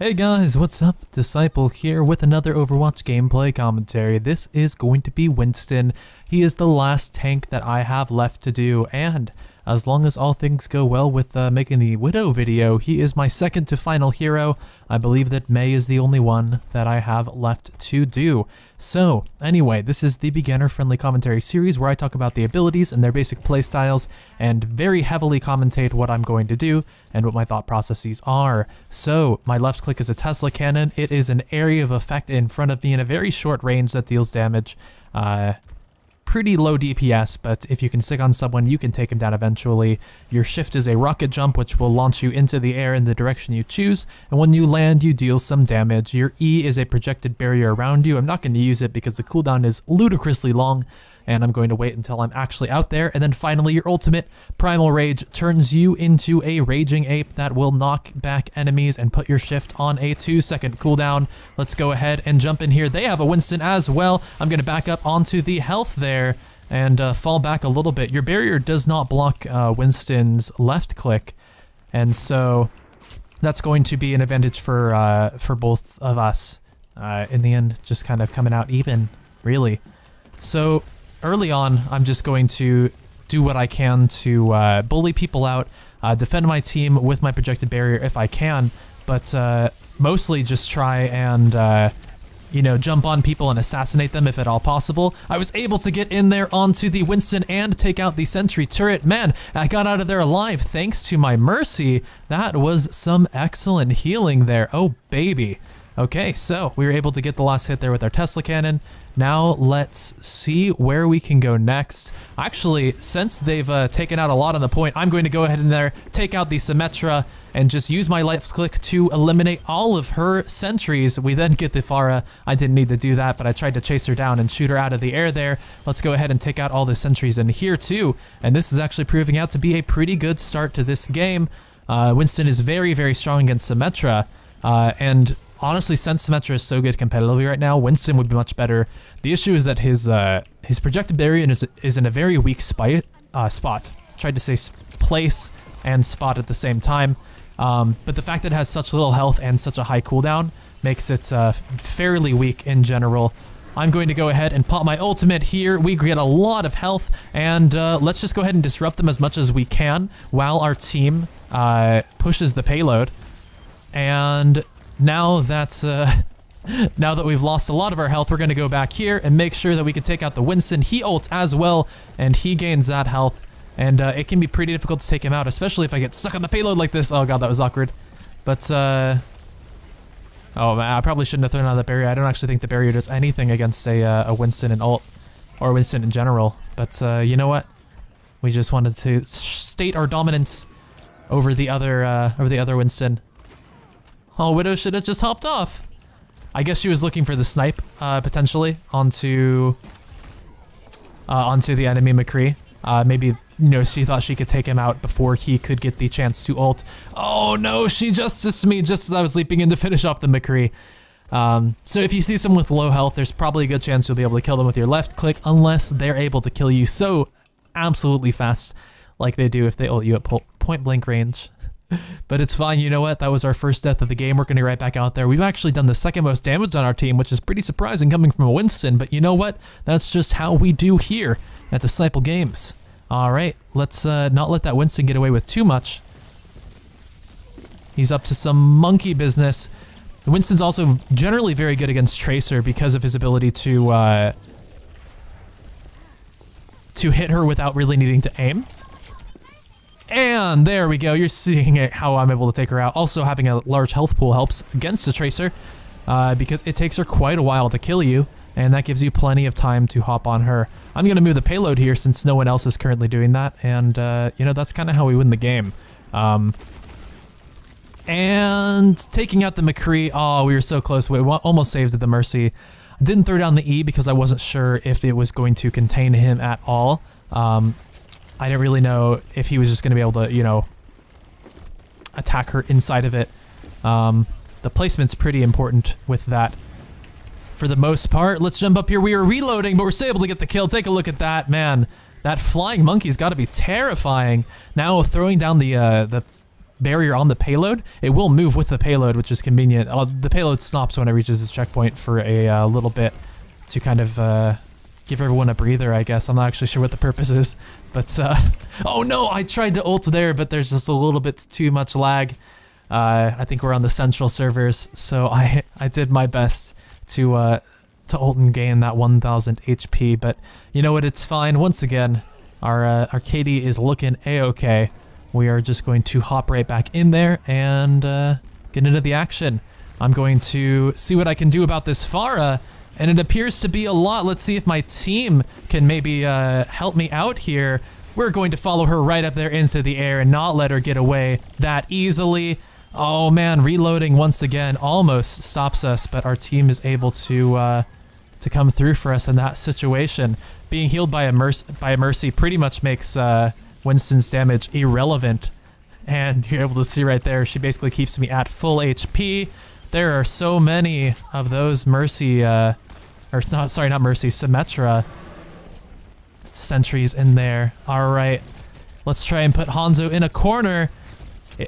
Hey guys, what's up? Disciple here with another Overwatch gameplay commentary. This is going to be Winston. He is the last tank that I have left to do, and as long as all things go well with making the Widow video, he is my second to final hero. I believe that Mei is the only one that I have left to do. So, anyway, this is the beginner-friendly commentary series where I talk about the abilities and their basic playstyles and very heavily commentate what I'm going to do and what my thought processes are. So, my left click is a Tesla cannon. It is an area of effect in front of me in a very short range that deals damage. Pretty low DPS, but if you can stick on someone, you can take him down eventually. Your shift is a rocket jump, which will launch you into the air in the direction you choose, and when you land, you deal some damage. Your E is a projected barrier around you. I'm not going to use it because the cooldown is ludicrously long, and I'm going to wait until I'm actually out there. And then finally, your ultimate, Primal Rage, turns you into a Raging Ape that will knock back enemies and put your shift on a 2-second cooldown. Let's go ahead and jump in here. They have a Winston as well. I'm going to back up onto the health there and fall back a little bit. Your barrier does not block Winston's left click, and so that's going to be an advantage for both of us. In the end, just kind of coming out even, really. So early on, I'm just going to do what I can to bully people out, defend my team with my projected barrier if I can, but mostly just try and you know, jump on people and assassinate them if at all possible. I was able to get in there onto the Winston and take out the sentry turret. Man, I got out of there alive thanks to my Mercy. That was some excellent healing there. Oh, baby. Okay, so we were able to get the last hit there with our Tesla cannon. Now let's see where we can go next. Actually, since they've taken out a lot on the point, I'm going to go ahead in there, take out the Symmetra, and just use my left click to eliminate all of her sentries. We then get the Pharah. I didn't need to do that, but I tried to chase her down and shoot her out of the air there. Let's go ahead and take out all the sentries in here too. And this is actually proving out to be a pretty good start to this game. Winston is very, very strong against Symmetra, and honestly, since Symmetra is so good competitively right now, Winston would be much better. The issue is that his projected barrier is in a very weak spot. Tried to say place and spot at the same time. But the fact that it has such little health and such a high cooldown makes it fairly weak in general. I'm going to go ahead and pop my ultimate here. We get a lot of health, and let's just go ahead and disrupt them as much as we can while our team pushes the payload. And now that we've lost a lot of our health, we're going to go back here and make sure that we can take out the Winston. He ults as well, and he gains that health. And it can be pretty difficult to take him out, especially if I get stuck on the payload like this. Oh god, that was awkward. But, oh man, I probably shouldn't have thrown out the barrier. I don't actually think the barrier does anything against a Winston and ult, or Winston in general. But you know what? We just wanted to state our dominance over the other Winston. Oh, Widow should have just hopped off. I guess she was looking for the snipe, potentially, onto the enemy McCree. Maybe, you know, she thought she could take him out before he could get the chance to ult. Oh no, she justiced me just as I was leaping in to finish off the McCree. So if you see someone with low health, there's probably a good chance you'll be able to kill them with your left click, unless they're able to kill you so absolutely fast like they do if they ult you at point blank range. But it's fine, you know what? That was our first death of the game. We're going to get right back out there. We've actually done the second most damage on our team, which is pretty surprising coming from a Winston, but you know what? That's just how we do here at Disciple Games. Alright, let's not let that Winston get away with too much. He's up to some monkey business. The Winston's also generally very good against Tracer because of his ability to hit her without really needing to aim. And there we go, you're seeing how I'm able to take her out. Also, having a large health pool helps against a Tracer because it takes her quite a while to kill you, and that gives you plenty of time to hop on her. I'm going to move the payload here since no one else is currently doing that, and you know, that's kind of how we win the game. And taking out the McCree, oh, we were so close. We almost saved the Mercy. I didn't throw down the E because I wasn't sure if it was going to contain him at all. I didn't really know if he was just going to be able to, you know, attack her inside of it. The placement's pretty important with that. For the most part, let's jump up here. We are reloading, but we're still able to get the kill. Take a look at that, man. That flying monkey's got to be terrifying. Now throwing down the barrier on the payload, it will move with the payload, which is convenient. The payload stops when it reaches its checkpoint for a little bit to kind of give everyone a breather, I guess. I'm not actually sure what the purpose is, but oh no, I tried to ult there, but there's just a little bit too much lag. I think we're on the central servers, so I did my best to ult and gain that 1000 HP, but you know what, it's fine. Once again, our KD is looking a-okay. We are just going to hop right back in there and get into the action. I'm going to see what I can do about this Pharah, and it appears to be a lot. Let's see if my team can maybe help me out here. We're going to follow her right up there into the air and not let her get away that easily. Oh man, reloading once again almost stops us, but our team is able to come through for us in that situation. Being healed by a Mercy pretty much makes Winston's damage irrelevant, and you're able to see right there, she basically keeps me at full HP. There are so many of those Mercy, not Mercy, Symmetra sentries in there. All right, let's try and put Hanzo in a corner.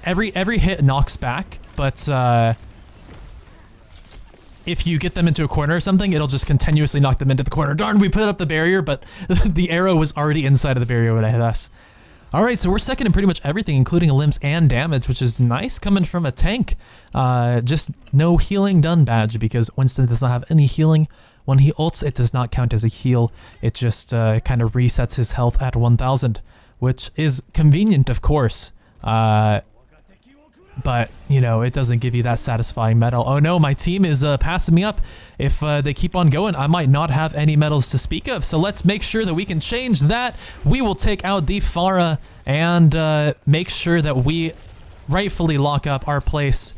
Every hit knocks back, but if you get them into a corner or something, it'll just continuously knock them into the corner. Darn, we put up the barrier, but the arrow was already inside of the barrier when it hit us. All right, so we're second in pretty much everything, including limbs and damage, which is nice coming from a tank. Just no healing done badge, because Winston does not have any healing. When he ults, it does not count as a heal. It just kind of resets his health at 1000, which is convenient, of course. But, you know, it doesn't give you that satisfying medal. Oh no, my team is passing me up. If they keep on going, I might not have any medals to speak of. So let's make sure that we can change that. We will take out the Pharah and make sure that we rightfully lock up our place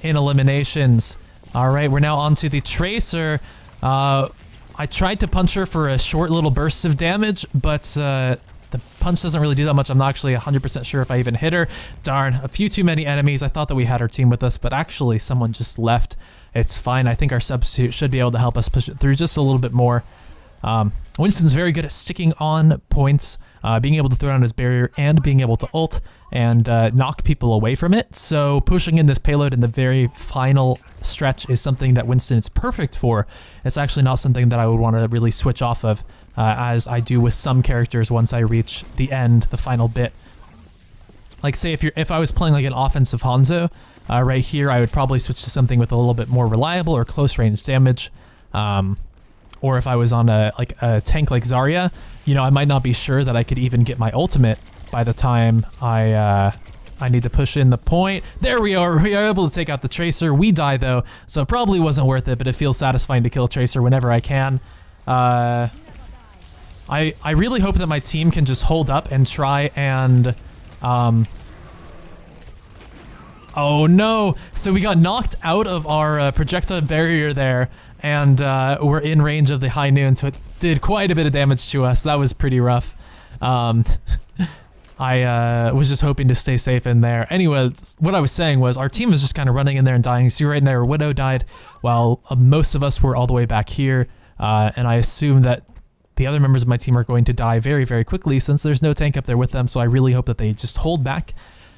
in eliminations. All right, we're now on to the Tracer. I tried to punch her for a short little burst of damage, but the punch doesn't really do that much. I'm not actually 100% sure if I even hit her. Darn, a few too many enemies. I thought that we had our team with us, but actually someone just left. It's fine. I think our substitute should be able to help us push it through just a little bit more. Winston's very good at sticking on points, being able to throw down his barrier and being able to ult and knock people away from it. So pushing in this payload in the very final stretch is something that Winston is perfect for. It's actually not something that I would want to really switch off of, as I do with some characters once I reach the end, the final bit. Like say if I was playing like an offensive Hanzo, right here I would probably switch to something with a little bit more reliable or close range damage. Or if I was on a tank like Zarya, you know, I might not be sure that I could even get my ultimate by the time I need to push in the point. There we are. We are able to take out the Tracer. We die though, so it probably wasn't worth it, but it feels satisfying to kill a Tracer whenever I can. I really hope that my team can just hold up and try and oh no! So we got knocked out of our projectile barrier there, and we're in range of the high noon, so it did quite a bit of damage to us. That was pretty rough. I was just hoping to stay safe in there. Anyway, what I was saying was our team was just kind of running in there and dying. See right there, Widow died, while most of us were all the way back here, and I assume that the other members of my team are going to die very, very quickly since there's no tank up there with them, so I really hope that they just hold back,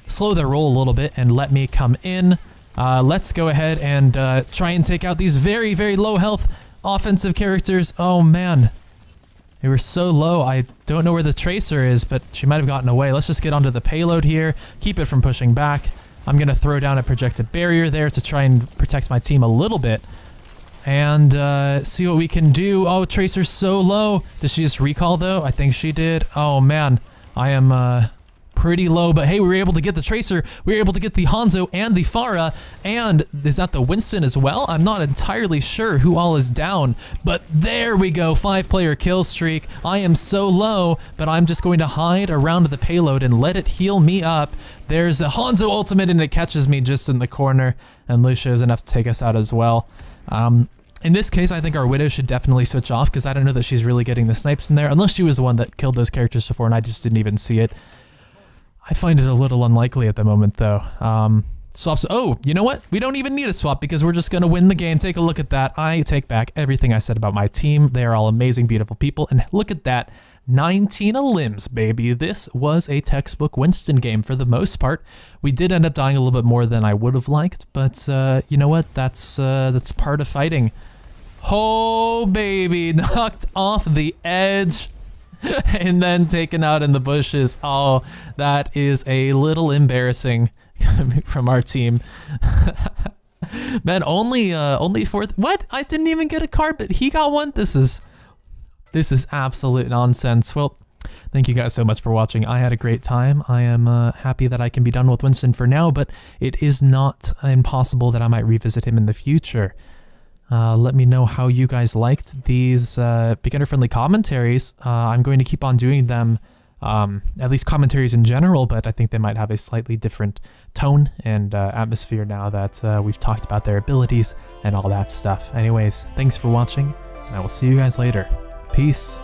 slow their roll a little bit, and let me come in. Let's go ahead and try and take out these very, very low health offensive characters. Oh man, they were so low. I don't know where the Tracer is, but she might have gotten away. Let's just get onto the payload here, keep it from pushing back. I'm going to throw down a projected barrier there to try and protect my team a little bit. And see what we can do. Oh, Tracer's so low. Did she just recall though? I think she did. Oh man, I am pretty low, but hey, we were able to get the Tracer, we were able to get the Hanzo and the Pharah, and is that the Winston as well? I'm not entirely sure who all is down, but there we go, 5-player kill streak. I am so low, but I'm just going to hide around the payload and let it heal me up. There's a Hanzo ultimate and it catches me just in the corner, and Lucio is enough to take us out as well. In this case, I think our Widow should definitely switch off, because I don't know that she's really getting the snipes in there, unless she was the one that killed those characters before and I just didn't even see it. I find it a little unlikely at the moment, though. Swaps. Oh, you know what? We don't even need a swap because we're just going to win the game. Take a look at that. I take back everything I said about my team. They are all amazing, beautiful people. And look at that. 19 limbs, baby. This was a textbook Winston game for the most part. We did end up dying a little bit more than I would have liked, but you know what? That's part of fighting. Oh, baby, knocked off the edge and then taken out in the bushes. Oh, that is a little embarrassing coming from our team. Man, only fourth. What? I didn't even get a card, but he got one. This is absolute nonsense. Well, thank you guys so much for watching. I had a great time. I am happy that I can be done with Winston for now, but it is not impossible that I might revisit him in the future. Let me know how you guys liked these beginner-friendly commentaries. I'm going to keep on doing them, at least commentaries in general, but I think they might have a slightly different tone and atmosphere now that we've talked about their abilities and all that stuff. Anyways, thanks for watching, and I will see you guys later. Peace.